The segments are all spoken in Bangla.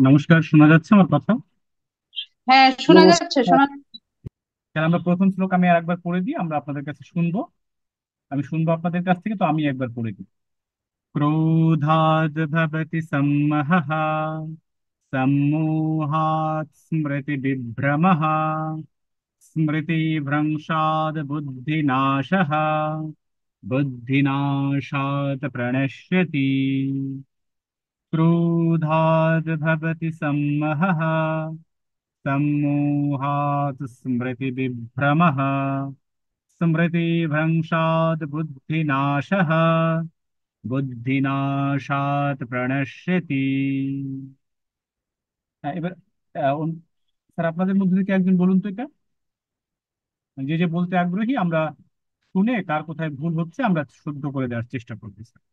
নমস্কার, শোনা যাচ্ছে আমার কথা? হ্যাঁ, শোনা যাচ্ছে নমস্কার। শোনা। তাহলে আমরা প্রথম শ্লোক আমি আর একবার পড়ে দিই, আমরা আপনাদের কাছে শুনবো। আমি শুনবো আপনাদের কাছ থেকে, তো আমি একবার পড়ে দিই। ক্রোধাদ ভবতি সম্মোহঃ, সম্মোহাৎ স্মৃতি বিভ্রমঃ, স্মৃতিভ্রংশাৎ বুদ্ধিনাশः, বুদ্ধিনাশাৎ प्रणश्यति। क्रोधाद् भवति सम्मोहः, सम्मोहात् स्मृतिविभ्रमः, स्मृतिभ्रंशात् बुद्धिनाशः, बुद्धिनाशात् प्रणश्यति। এবার স্যার, আপনাদের মধ্যে থেকে একজন বলুন তো এটা, যে যে বলতে আগ্রহী, আমরা শুনে কার কোথায় ভুল হচ্ছে আমরা শুদ্ধ করে দেওয়ার চেষ্টা করছি স্যার।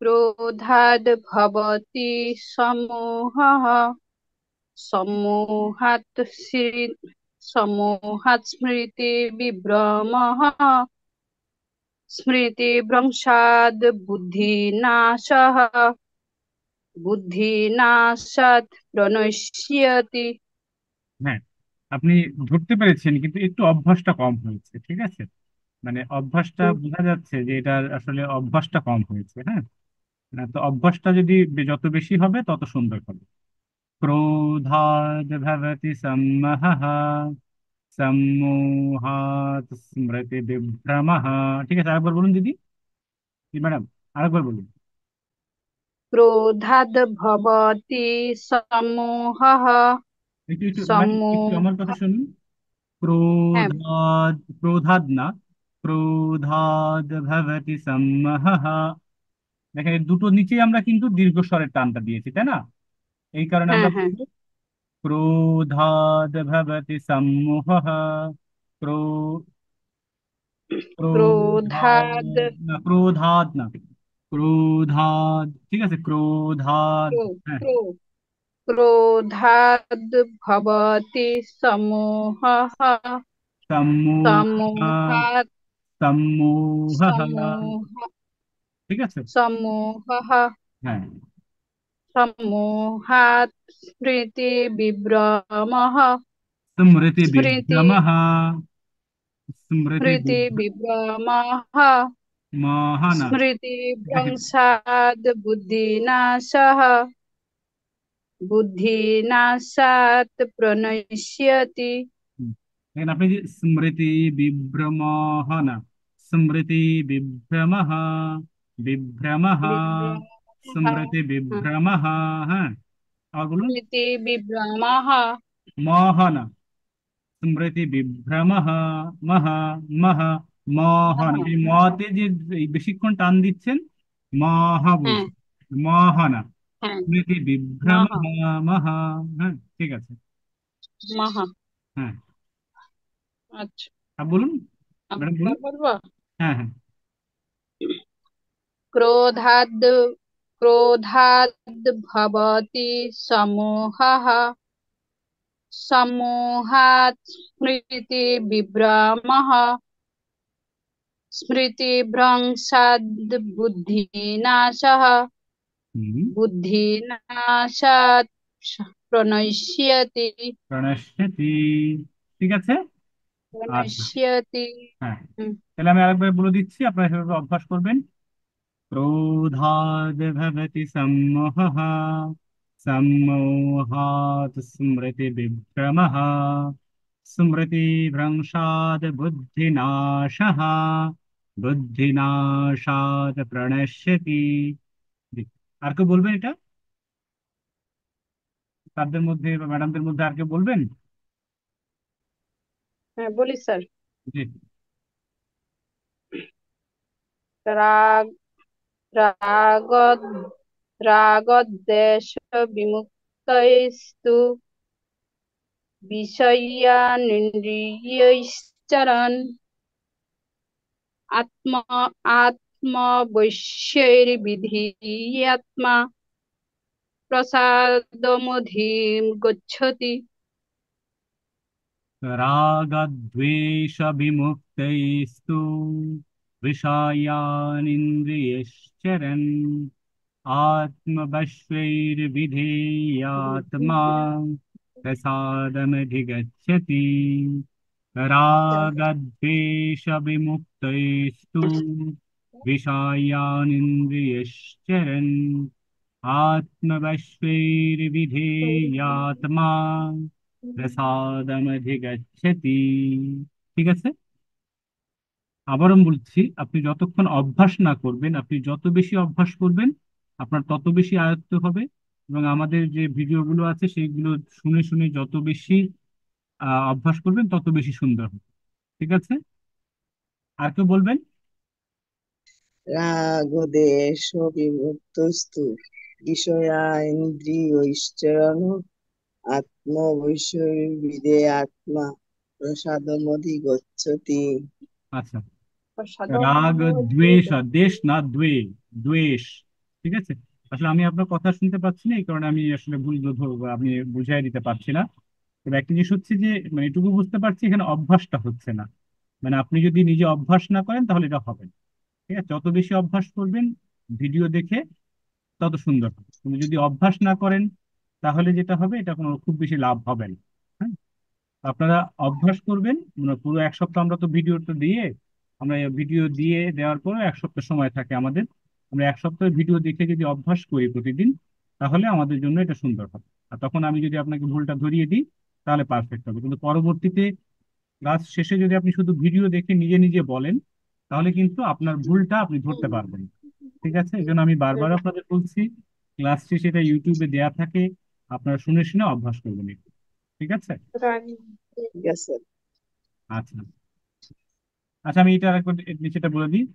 ক্রোধাদ ভবতি সমোহः, সমোহাৎ সমোহাৎ স্মৃতি বিভ্রমः, স্মৃতিভ্রংশাৎ বুদ্ধিনাশः, বুদ্ধিনাশাৎ প্রণশ্যতি। হ্যাঁ, আপনি ধরতে পেরেছেন, কিন্তু একটু অভ্যাসটা কম হয়েছে, ঠিক আছে? মানে অভ্যাসটা বোঝা যাচ্ছে যে এটার আসলে অভ্যাসটা কম হয়েছে। হ্যাঁ, না তো অভ্যাসটা যদি যত বেশি হবে তত সুন্দর হবে। ক্রোধাদ ভবতি সম্মোহঃ, সম্মোহাৎ স্মৃতি বিভ্রমঃ। ঠিক আছে, আরেকবার বলুন দিদি, জি ম্যাডাম, আরেকবার বলুন। ক্রোধাদ ভবতি সমোহः, একটু একটু ম্যাডাম, একটু সম্মোহ আমার কথা শুনুন। হ্যাঁ, ক্রোধাদ, ক্রোধাদ না, ক্রোধাদ ভবতি সম্মোহঃ। দেখেন, এই দুটো নিচেই আমরা কিন্তু দীর্ঘস্বরের টানটা দিয়েছি, তাই না? এই কারণে হ্যাঁ, আমরা হ্যাঁ। বলবো ক্রোধাদ ভবতি সম্মোহঃ। ক্রো ক্রোধাদ, ক্রোধাদ না ক্রোধাদ না, ক্রোধাদ, ঠিক আছে, ক্রোধাদ। ক্রো হ্যাঁ, ক্রো ক্রোধাদ ভবতি সমোহः, সম্মোহঃ, সমোহাৎ সম্মোহঃ। সমোহ ঠিক আছে। সমোহः, হ্যাঁ, সমোহাৎ স্মৃতি বিভ্রমः, স্মৃতি স্মৃতি বিভ্রমঃ, স্মৃতি স্মৃতি বিভ্রমः, বিভ্রমঃ। স্মৃতি দেখেন, ভ্রংশাৎ বুদ্ধিনাশः, বুদ্ধিনাশাৎ প্রণশ্যতি। হুম, দেখেন আপনি যে স্মৃতি বিভ্রমঃ না, স্মৃতি বিভ্রমঃ, বিভ্রমঃ, বিভ্রমः, স্মৃতি বিভ্রমঃ। হ্যাঁ, আবার বলুন। স্মৃতি বিভ্রমः। মহ না, স্মৃতি বিভ্রমঃ, মহ, মহ, মহ না, এই মতে যে এই বেশিক্ষণ টান দিচ্ছেন, মহ হ্যাঁ, বলছেন, মহ না, হ্যাম, স্মৃতি বিভ্রমঃ, মহা, মহ। হ্যাঁ, ঠিক আছে। মহা। হ্যাঁ, আচ্ছা, বলুন আমি ম্যাডাম, বলুন। এবার বলবো। হ্যাঁ, হ্যাঁ। ক্রোধাদ ক্রোধাদ ভবতি সমোহः, সমোহাৎ স্মৃতি বিভ্রমः, স্মৃতিভ্রংশাৎ বুদ্ধিনাশः, হুম, বুদ্ধিনাশাৎ প্রণশ্যতি। প্রণশ্যতি। ঠিক আছে। আচ্ছা, প্রণশ্যতি। হ্যাঁ, হুম, তাহলে আমি আরেকবার বলে দিচ্ছি, আপনারা সেভাবে অভ্যাস করবেন। ক্রোধাদ ভবতি সম্মোহঃ, সম্মোহাৎ স্মৃতি বিভ্রমঃ, স্মৃতি ভ্রংশাৎ বুদ্ধিনাশः, বুদ্ধিনাশাৎ প্রণশ্যতি। আর কেউ বলবেন এটা? তাদের মধ্যে বা ম্যাডামদের মধ্যে আর কেউ বলবেন? হ্যাঁ, বলি স্যার। জি। রাগ রাগদ রাগদ্বেষ বিমুক্তস্তু বিষয়ানিন্দ্রিয়ৈশ্চরन् আত্ম আত্মবশ্যৈর্বিধীয়াত্মা প্রসাদমধিম গচ্ছতি। रागद्वेषविमुक्तैस्तु विषयानिन्द्रियश्चरन् आत्मवश्यैर्विधेयात्मा प्रसादमधिगच्छति रागद्वेषविमुक्तैस्तु विषयानिन्द्रियश्चरन् आत्मवश्यैर्विधेयात्मा প্রসাদমধিগচ্ছতি। ঠিক আছে, আবারও বলছি, আপনি যতক্ষণ অভ্যাস না করবেন, আপনি যত বেশি অভ্যাস করবেন আপনার তত বেশি আয়ত্ত হবে। এবং আমাদের যে ভিডিওগুলো আছে সেইগুলো শুনে শুনে যত বেশি অভ্যাস করবেন তত বেশি সুন্দর হবে। ঠিক আছে, আর কেউ বলবেন? রাগদেশ বিমুক্তস্তু বিষয়াইন্দ্রিয়ৈশ্চরণ আত্মবৈষয়িদে আত্মা প্রসাদমধিগচ্ছতি। আচ্ছা, সাধন রাগ দ্বেষ, দেশ না দ্বে, দ্বেষ। ঠিক আছে, আসলে আমি আপনার কথা শুনতে পাচ্ছি না, এই কারণে আমি আসলে আমি বুঝাই দিতে পারছি না। তবে একটা জিনিস হচ্ছে যে, মানে এটুকু বুঝতে পারছি এখানে অভ্যাসটা হচ্ছে না। মানে আপনি যদি নিজে অভ্যাস না করেন তাহলে এটা হবে না। ঠিক আছে, যত বেশি অভ্যাস করবেন ভিডিও দেখে তত সুন্দর হবে, কিন্তু যদি অভ্যাস না করেন তাহলে যেটা হবে এটা কোনো খুব বেশি লাভ হবে না। হ্যাঁ, আপনারা অভ্যাস করবেন, মানে পুরো এক সপ্তাহ আমরা তো ভিডিওটা দিয়ে, আমরা ভিডিও দিয়ে দেওয়ার পরে এক সপ্তাহ সময় থাকে আমাদের। আমরা এক সপ্তাহ ভিডিও দেখে যদি অভ্যাস করি প্রতিদিন, তাহলে আমাদের জন্য এটা সুন্দর হবে। আর তখন আমি যদি আপনাকে ভুলটা ধরিয়ে দিই তাহলে পারফেক্ট হবে, কিন্তু পরবর্তীতে ক্লাস শেষে যদি আপনি শুধু ভিডিও দেখে নিজে নিজে বলেন তাহলে কিন্তু আপনার ভুলটা আপনি ধরতে পারবেন না। ঠিক আছে, এই জন্য আমি বারবার আপনাদের বলছি, ক্লাস শেষে এটা ইউটিউবে দেয়া থাকে, আপনারা শুনে শুনে অভ্যাস করবেন একটু। ঠিক আছে। ঠিক আছে। আচ্ছা, আচ্ছা, আমি এটা আরেকবার নিচেটা বলে দিই।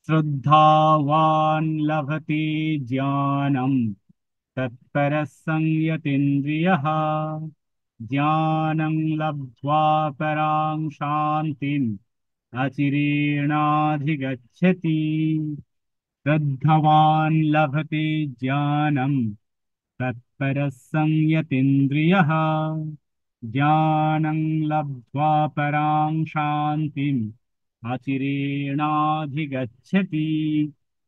শ্রদ্ধাওয়ান লভতে জ্ঞানম তৎপরঃ সংযতেন্দ্রিয়ঃ জ্ঞানং লব্ধ্বা পরাং শান্তিম अचिरेणाधिगच्छति। श्रद्धवान् लभते ज्ञानम् तत्परः संयतीन्द्रियः ज्ञानं लब्ध्वा परां শান্তিম আচিরেণাধিগচ্ছতি।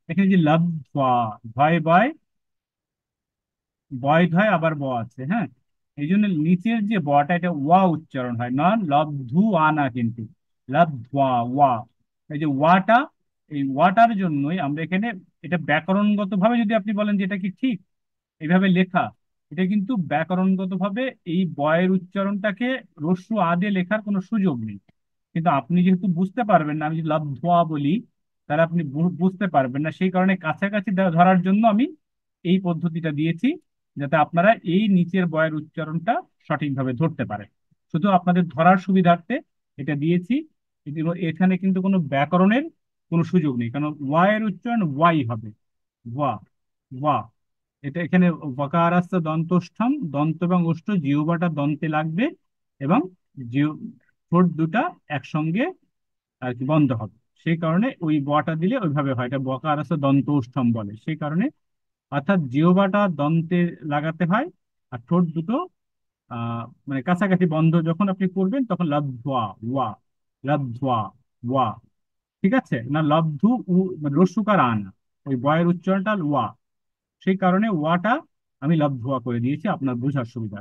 এখানে যে লব্ধ্বা, ভয় বয়, বয় ধয় আবার ব আছে, হ্যাঁ, এই জন্য নিচের যে বটা এটা ওয়া উচ্চারণ হয় না, লব্ধু আনা, কিন্তু লব্ধ্বা ওয়া। এই যে ওয়াটা, এই ওয়াটার জন্যই আমরা এখানে, এটা ব্যাকরণগত ভাবে যদি আপনি বলেন যে এটা কি ঠিক এইভাবে লেখা, এটা কিন্তু ব্যাকরণগত ভাবে এই বয়ের উচ্চারণটাকে রস্যু আদে লেখার কোনো সুযোগ নেই। কিন্তু আপনি যেহেতু বুঝতে পারবেন না, আমি যদি লাভ ধোয়া বলি তাহলে আপনি বুঝতে পারবেন না, সেই কারণে কাছাকাছি ধরার জন্য আমি এই পদ্ধতিটা দিয়েছি, যাতে আপনারা এই নিচের বয়ের উচ্চারণটা সঠিকভাবে ধরতে পারেন। শুধু আপনাদের ধরার সুবিধার্থে এটা দিয়েছি। এখানে কিন্তু কোনো ব্যাকরণের কোনো সুযোগ নেই, কারণ ওয়াই উচ্চারণ ওয়াই হবে, ওয়া, ওয়া। এটা এখানে বকারাস্ত দন্তষ্ঠম, দন্ত এবং ওষ্ঠ জিহ্বাটা দন্তে লাগবে, এবং জিহ্ব ঠোঁট দুটা একসঙ্গে আর কি বন্ধ হবে। সেই কারণে ওই বটা দিলে ওইভাবে হয়, এটা বকারাস্ত দন্ত ওষ্ঠম বলে, সেই কারণে। অর্থাৎ জিহ্বাটা দন্তে লাগাতে হয়, আর ঠোঁট দুটো মানে কাছাকাছি বন্ধ যখন আপনি করবেন তখন লব্ধা ওয়া, লব্ধা ওয়া। ঠিক আছে না, লব্ধু উ, মানে রস্যুকার আনা, ওই বয়ের উচ্চারণটা ওয়া, সেই কারণে ওয়াটা আমি লব্ধুয়া করে দিয়েছি আপনার বোঝার সুবিধা।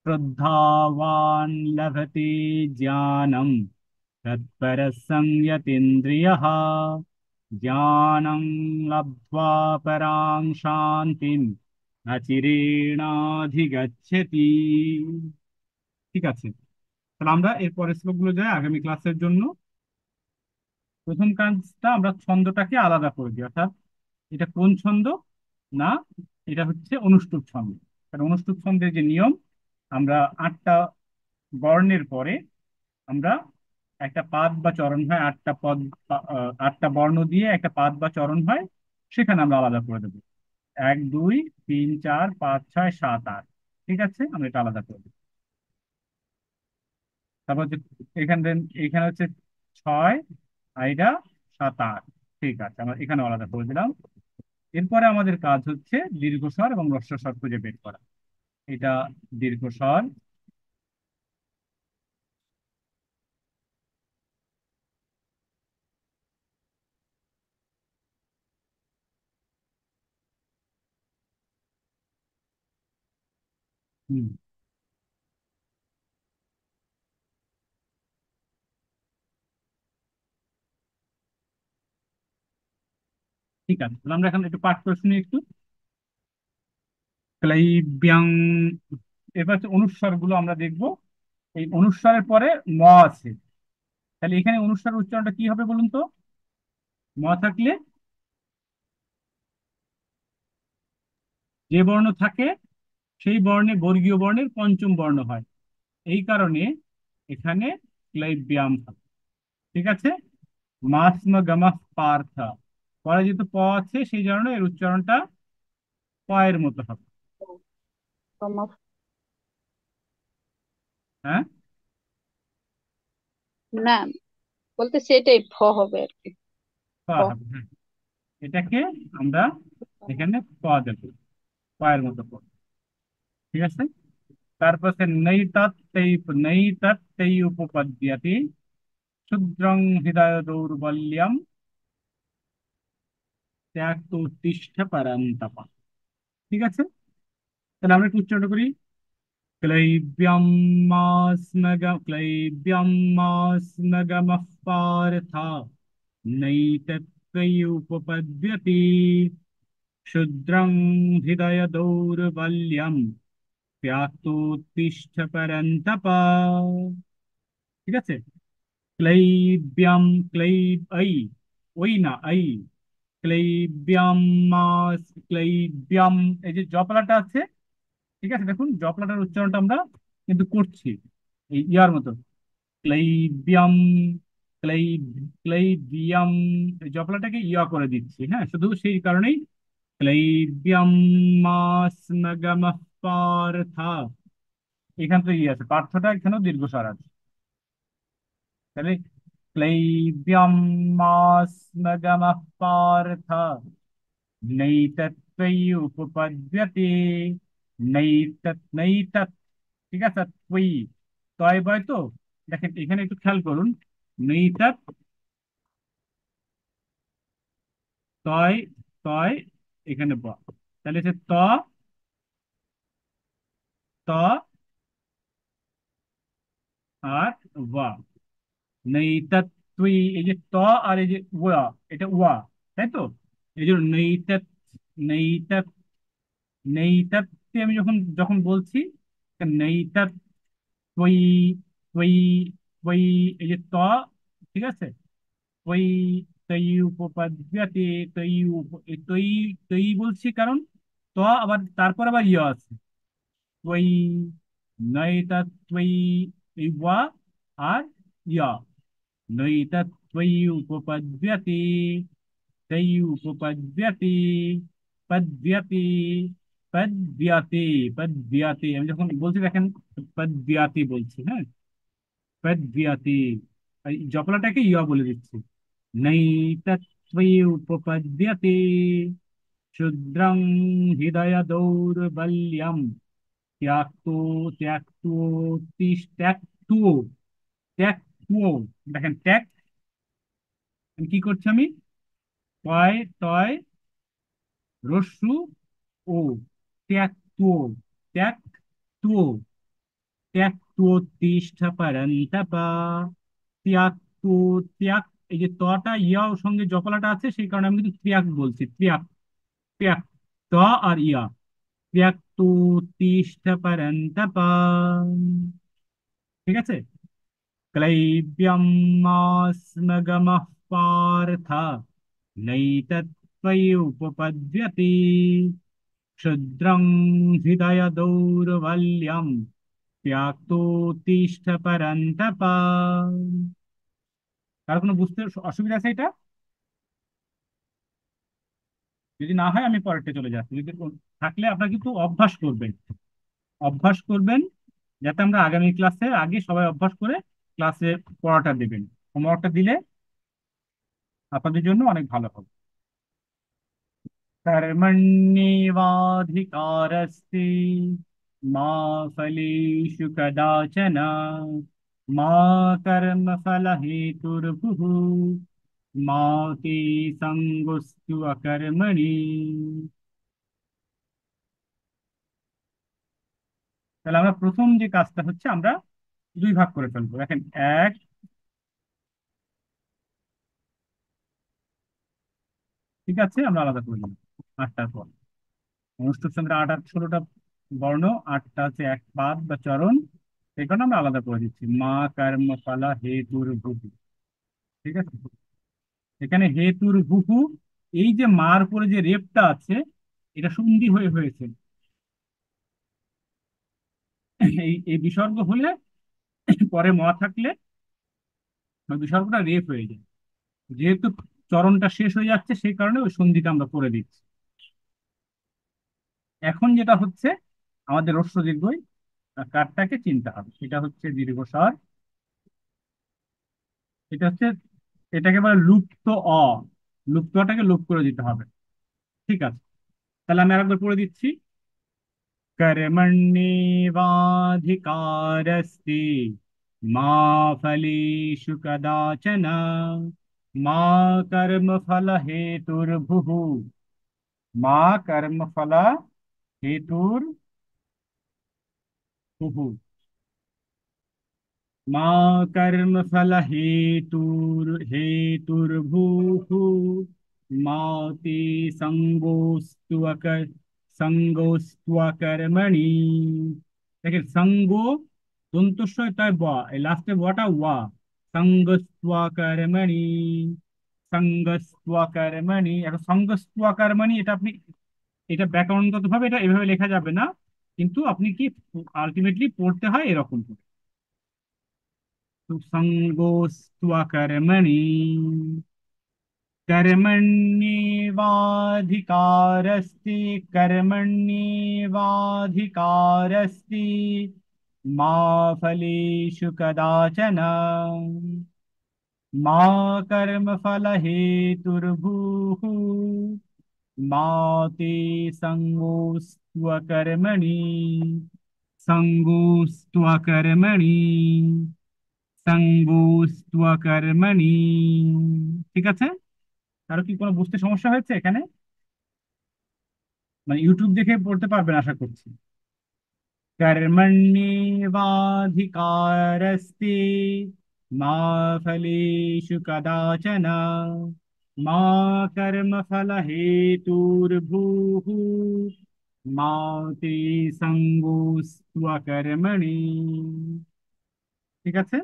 শ্রদ্ধাবান লভতে জ্ঞানম তৎপরঃ সংযতেন্দ্রিয়ঃ জ্ঞানং লব্ধ্বা পরাং শান্তিম অচিরেণাধিগচ্ছতি। ঠিক আছে, তাহলে আমরা এর পরের শ্লোকগুলো যাই আগামী ক্লাসের জন্য। প্রথম কাজটা আমরা ছন্দটাকে আলাদা করে দিই, অর্থাৎ এটা কোন ছন্দ না, এটা হচ্ছে অনুষ্টুপ ছন্দ। কারণ অনুষ্টুপ ছন্দের যে নিয়ম, আমরা আটটা বর্ণের পরে আমরা একটা পাদ বা চরণ হয়, আটটা পদ, আটটা বর্ণ দিয়ে একটা পাদ বা চরণ হয়, সেখানে আমরা আলাদা করে দেবো। এক, দুই, তিন, চার, পাঁচ, ছয়, সাত, আট। ঠিক আছে, আমরা এটা আলাদা করে দেবো। তারপর হচ্ছে এখানে এখানে হচ্ছে ছয়, আইডা, সাত, আট। ঠিক আছে, আমরা এখানে আলাদা করে দিলাম। এরপরে আমাদের কাজ হচ্ছে দীর্ঘস্বর এবং হ্রস্বস্বর খুঁজে বের করা। এটা দীর্ঘস্বর, হুম, ঠিক আছে, তাহলে আমরা এখন একটু পাঠ করে শুনি একটু। ক্লাইব্যাং, এবার হচ্ছে অনুস্বার গুলো আমরা দেখবো। এই অনুস্বারের পরে ম আছে, তাহলে এখানে অনুস্বার উচ্চারণটা কি হবে বলুন তো? ম থাকলে যে বর্ণ থাকে সেই বর্ণে বর্গীয় বর্ণের পঞ্চম বর্ণ হয়, এই কারণে এখানে ক্লাইব্যাম থাকে। ঠিক আছে, মাস মা গামা পার্থা, পরে যেহেতু প আছে সেই কারণে এর উচ্চারণটা প এর মতো হবে। কমা, হ্যাঁ, না বলতে সেটাই ফ হবে আর কি। প ফ। হবে, হ্যাঁ। এটাকে আমরা এখানে প দেব, প এর মতো প। ঠিক আছে, তারপর সে নৈ তৎতেই উপপদ্যতে ক্ষুদ্রং হৃদয় দৌর্বল্যম ত্যাক্ত উত্তিষ্ঠ পরন্তপ। ঠিক আছে, তাহলে আমরা একটু উচ্চারণ করি। क्लैब्यमास्मगमः पार्था नैतत्त्वय्युपपद्यते क्षुद्रं हृदय दौर्बल्यं त्याक्तोत्तिष्ठ परन्तप। ঠিক আছে, ক্লৈব্যাম, ক্লাই, ওই না আই, ক্লৈব্যাম, এই যে জপলাটা আছে, ঠিক আছে, দেখুন জপলাটার উচ্চারণটা আমরা কিন্তু করছি এই ইয়ার মতো। ক্লাইবিয়াম, ক্লাই, ক্লাইবিয়াম, এই জপলাটাকে ইয়া করে দিচ্ছি, হ্যাঁ, শুধু সেই কারণেই ক্লাইবিয়াম মাসমাগামাহ পার্থা, এখান তো ইয়ে আছে, পার্থটা এখানেও দীর্ঘস্বর আছে। তাহলে ক্লাইবিয়াম মাসমাগামাহ পার্থা নৈতত্ত্বয়্যুপপদ্যতে, নৈতৎ, ঠিক আছে, ওই তয় বয় তো, দেখেন এখানে একটু খেয়াল করুন। নৈতৎ, তয়, তয়, এখানে ব, তাহলে হচ্ছে ত, ত আর ওয়া। নৈতৎ, তুই, এই যে ত আর এই যে ওয়া, এটা ওয়া, তাই তো? এই জন্য নৈতৎ, নৈতৎ, নৈতৎ, আমি যখন যখন বলছি নৈতৎ, তুই, তুই, তুই, এই যে ত, ঠিক আছে, ওই তৈ উপপাদ্যতে, এই তৈ, তৈ বলছি কারণ ত আবার তারপর আবার ইয় আছে, ওই নয়তা, ত্বয়ী, এই ওয়া আর ইয়া, নয়তা ত্বয়ী উপপাদ্যতে, তৈ উপপাদ্যতে, পদ্যতে, পদ্যতে, পদ্যতে, আমি যখন বলছি দেখেন পদ্যতে বলছি, হ্যাঁ, পদ্যতে, এই জপলাটাকে ইয়া বলে দিচ্ছি। নৈতত্ত্বয়ি উপপদ্যতে ক্ষুদ্রং হৃদয় দৌর্বল্যম ত্যাক্তো, ত্যাক্তো, ত্যাক্তো, ত্যাক্তো, দেখেন ত্যাগ, কি করছি আমি? তয়, তয়, রস্যু, ও, ত্যাক্তো, ত্যাক্তো, ত্যাক্তো তিষ্ঠ পরন্তপ, ত্যাক্তো, ত্যাগ, এই যে তটা ইয়া ওর সঙ্গে জপলাটা আছে সেই কারণে আমি কিন্তু ত্যাগ বলছি, ত্যাগ, ত্যাগ, ত আর ইয়া, ত্যাক্তো তিষ্ঠ পরন্তপ। ঠিক আছে, ক্লৈব্যমাস্মগমঃ পার্থ নৈতত্ত্বয়্যুপপদ্যতে ক্ষুদ্রং হৃদয় দৌর্বল্যম ত্যাক্তোত্তিষ্ঠ পরন্তপ। কার কোনো বুঝতে অসুবিধা আছে এটা? যদি না হয় আমি পরেরটা চলে যাচ্ছি, যদি থাকলে আপনারা কিন্তু অভ্যাস করবেন, অভ্যাস করবেন, যাতে আমরা আগামী ক্লাসে আগে সবাই অভ্যাস করে ক্লাসে পড়াটা দেবেন, হোমওয়ার্কটা দিলে আপনাদের জন্য অনেক ভালো হবে। कर्मण्येवाधिकारस्ते मा फलेषु कदाचन, मा कर्मफलहेतुर्भुः मा ते सङ्गोऽस्तु अकर्मणि। তাহলে আমরা প্রথম যে কাজটা হচ্ছে আমরা দুই ভাগ করে ফেলবো। দেখেন, এক, ঠিক আছে, আমরা আলাদা করে দিলাম আটটার পর। অনুষ্ঠুপ সংখ্যা আট আর 16টা বর্ণ, আটটা হচ্ছে এক পাদ বা চরণ, এই কারণে আমরা আলাদা করে দিচ্ছি। মা কর্ম ফলা হেতুর ভুবু, ঠিক আছে। এখানে হেতুর ভুবু, এই যে মার পরে যে রেপটা আছে, এটা সন্ধি হয়ে হয়েছে। এই এই বিসর্গ হলে, পরে ম থাকলে ওই বিসর্গটা রেপ হয়ে যায়। যেহেতু চরণটা শেষ হয়ে যাচ্ছে, সেই কারণে ওই সন্ধিটা আমরা করে দিচ্ছি। এখন যেটা হচ্ছে, আমাদের হ্রস্ব দীর্ঘই কারটাকে চিনতে হবে। এটা হচ্ছে দীর্ঘস্বর, এটা হচ্ছে, এটাকে বলে লুপ্ত অ। লুপ্ত অটাকে লুপ করে দিতে হবে, ঠিক আছে। তাহলে আমি আরেকবার পড়ে দিচ্ছি। कर्मण्येवाधिकारस्ते मा फलेषु कदाचन मा कर्मफल हेतुर्भुः मा कर्मफल हेतुर्भुः मा कर्मफल हेतुर्भुः मा ते संगोस्त्वकर्मणि। দেখেন, সঙ্গ দন্তস্বয় তাই ব, এই লাস্টে বটা ওয়া। সঙ্গস্ত্বকর্মণি, সঙ্গস্ত্বকর্মণি। এখন সঙ্গস্ত্বকর্মণি, এটা আপনি, এটা ব্যাকরণগত ভাবে এটা এভাবে লেখা যাবে না, কিন্তু আপনি কি আলটিমেটলি পড়তে হয় এরকম করে। तो संगोस्त्वकर्मणि कर्मण्येवाधिकारस्ति कर्मण्येवाधिकारस्ति मा फलेषु कदाचन मा कर्मफल हेतुर्भुः मा ते संगोस्त्वकर्मणि संगोस्त्वकर्मणि সঙ্গোস্ত্বকর্মণি। ঠিক আছে। কারো কি কোনো বুঝতে সমস্যা হয়েছে এখানে? মানে ইউটিউব দেখে পড়তে পারবেন আশা করছি। कर्मण्येवाधिकारस्ते मा फलेषु कदाचन मा कर्मफल हेतुर्भुः मा ते सङ्गोऽस्त्वकर्मणि। ঠিক আছে।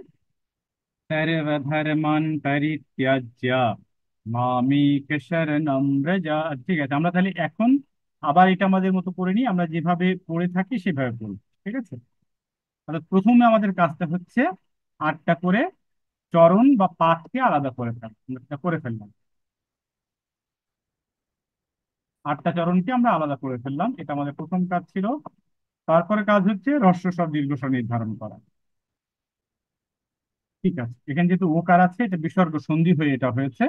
সর্বধর্মাन् পরিত্যাজ্য মামেক শরণং ব্রজ। ঠিক আছে, আমরা তাহলে এখন আবার এটা আমাদের মতো করে নিই, আমরা যেভাবে পড়ে থাকি সেভাবে পড়ব, ঠিক আছে। তাহলে প্রথমে আমাদের কাজটা হচ্ছে আটটা করে চরণ বা পাঠকে আলাদা করে ফেলা। আমরা সেটা করে ফেললাম, আটটা চরণকে আমরা আলাদা করে ফেললাম, এটা আমাদের প্রথম কাজ ছিল। তারপরে কাজ হচ্ছে হ্রস্ব স্বর দীর্ঘ স্বর নির্ধারণ করা। ঠিক আছে, এখানে যেহেতু ওকার আছে, এটা বিসর্গ সন্ধি হয়ে এটা হয়েছে,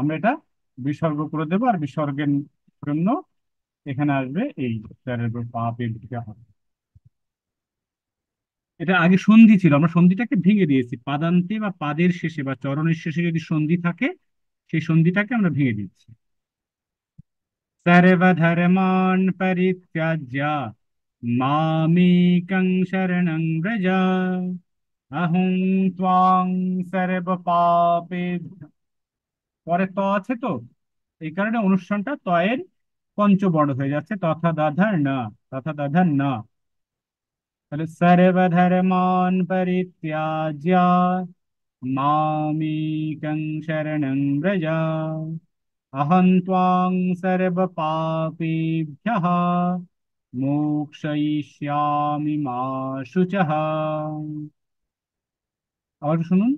আমরা এটা বিসর্গ করে দেবো। আর বিসর্গের জন্য এখানে আসবে এই পা পেট হবে। এটা আগে সন্ধি ছিল, আমরা সন্ধিটাকে ভেঙে দিয়েছি। পাদান্তে বা পাদের শেষে বা চরণের শেষে যদি সন্ধি থাকে, সেই সন্ধিটাকে আমরা ভেঙে দিচ্ছি। সর্বধর্মাन् পরিত্যাজ্য মামেকং শরণং ব্রজ অহং ত্বাং সর্বপাপে। পরে ত আছে তো, এই কারণে অনুষ্ঠানটা তয়ের পঞ্চবর্ণ হয়ে যাচ্ছে, তথা দাধার না, তথা দাধার না। তাহলে সর্বধর্মাन् পরিত্যাজ্য মামেকং শরণং ব্রজ অহং ত্বাং সর্বপাপেভ্যঃ মোক্ষয়িষ্যামি মা শুচঃ। আবার শুনুন।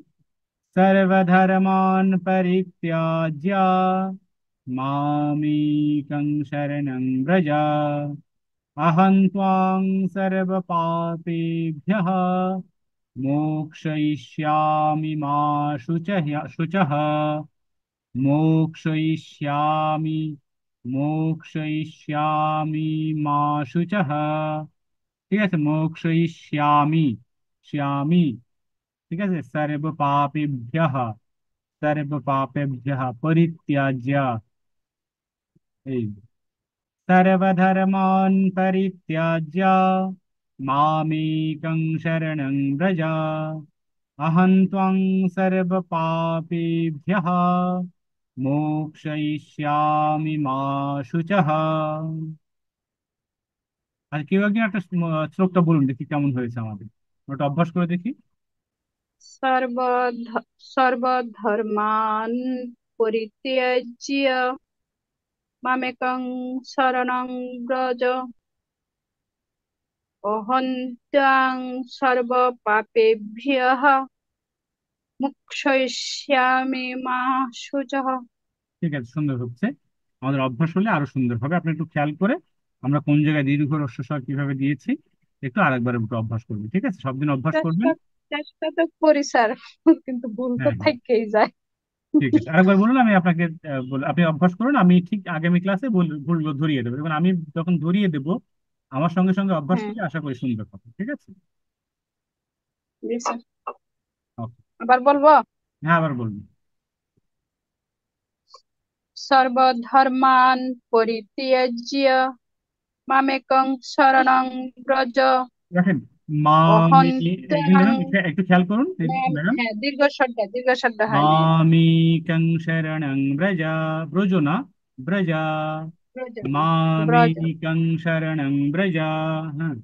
सर्वधर्मान् परित्याज्य मामेकं शरणं व्रज अहं त्वां सर्वपापेभ्यः मोक्षयिष्यामि मा शुचः मोक्षयिष्यामि मोक्षयिष्यामि मा शुचः। ঠিক আছে, মোক্ষয়িষ্যামি, শ্যামি, ঠিক আছে। সর্বপাপেভ্যঃ, সর্বপাপেভ্যঃ পরিত্যাজ্য, এই সর্বধর্মাन् পরিত্যাজ্য मामेकं शरणं व्रज अहं त्वं सर्वपापेभ्यः मोक्षयिष्यामि मा শুচः। আর কেউ একজন একটা শ্লোকটা বলুন দেখি কেমন হয়েছে আমাদের, ওটা অভ্যাস করে দেখি। सर्वधर्मान् परित्यज्य मामेकं शरणं व्रज अहं त्वां सर्वपापेभ्यः मोक्षयिष्यामि मा शुचः। ঠিক আছে, সুন্দর হচ্ছে। আমাদের অভ্যাস হলে আরো সুন্দর হবে। আপনি একটু খেয়াল করে আমরা কোন জায়গায় দীর্ঘ হ্রস্ব কিভাবে দিয়েছি একটু আরেকবার একটু অভ্যাস করবেন, ঠিক আছে? সব দিন অভ্যাস করবেন। চেষ্টা চেষ্টা তো করি স্যার, কিন্তু ভুল তো হ্যাঁ হ্যাঁ, থেকেই যায়। ঠিক আছে, আরেকবার বলুন, আমি আপনাকে আপনি অভ্যাস করুন, আমি ঠিক আগামী ক্লাসে ভুলগুলো ধরিয়ে দেবো, এবং আমি যখন ধরিয়ে দেবো আমার সঙ্গে সঙ্গে অভ্যাস হ্যাঁ, করলে আশা করি সুন্দর হবে, ঠিক আছে? জি স্যার। ওকে। আবার বলবো। হ্যাঁ, আবার বলুন। সর্বধর্মান পরিত্যজ্য মামেকং শরণং ব্রজ দেখেন, অহং মামি, একজন ত্বাং ম্যাডাম একটু খেয়াল করুন ম্যাডাম। হ্যাঁ, দীর্ঘ শব্দ হয়নি। মামিকং শরণং ব্রজ, ব্রজ না, ব্রজ, ব্রজ, ব্রজ। মামিকং শরণং ব্রজ। হ্যাঁ, বলুন।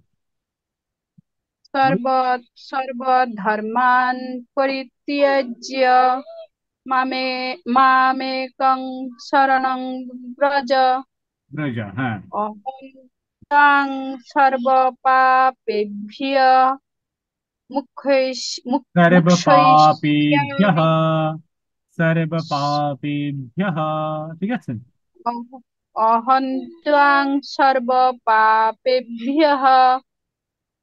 সর্ব সর্বধর্মান পরিত্যজ্য মামে মামেকং শরণং ব্রজ ব্রজ, হ্যাঁ। অহং ত্বাং সর্বপাপেভ্যঃ সর্বপাপেভ্যः, মুক্ষয়িষ্যামি। সর্বপাপেভ্যः, ঠিক আছে। অহং ত্বাং সর্বপাপেভ্যঃ হ্যাঁ,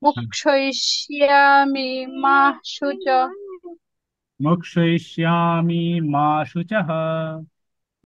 মুক্ষয়িষ্যামি মা শুচ। মোক্ষয়িষ্যামি মা শুচः।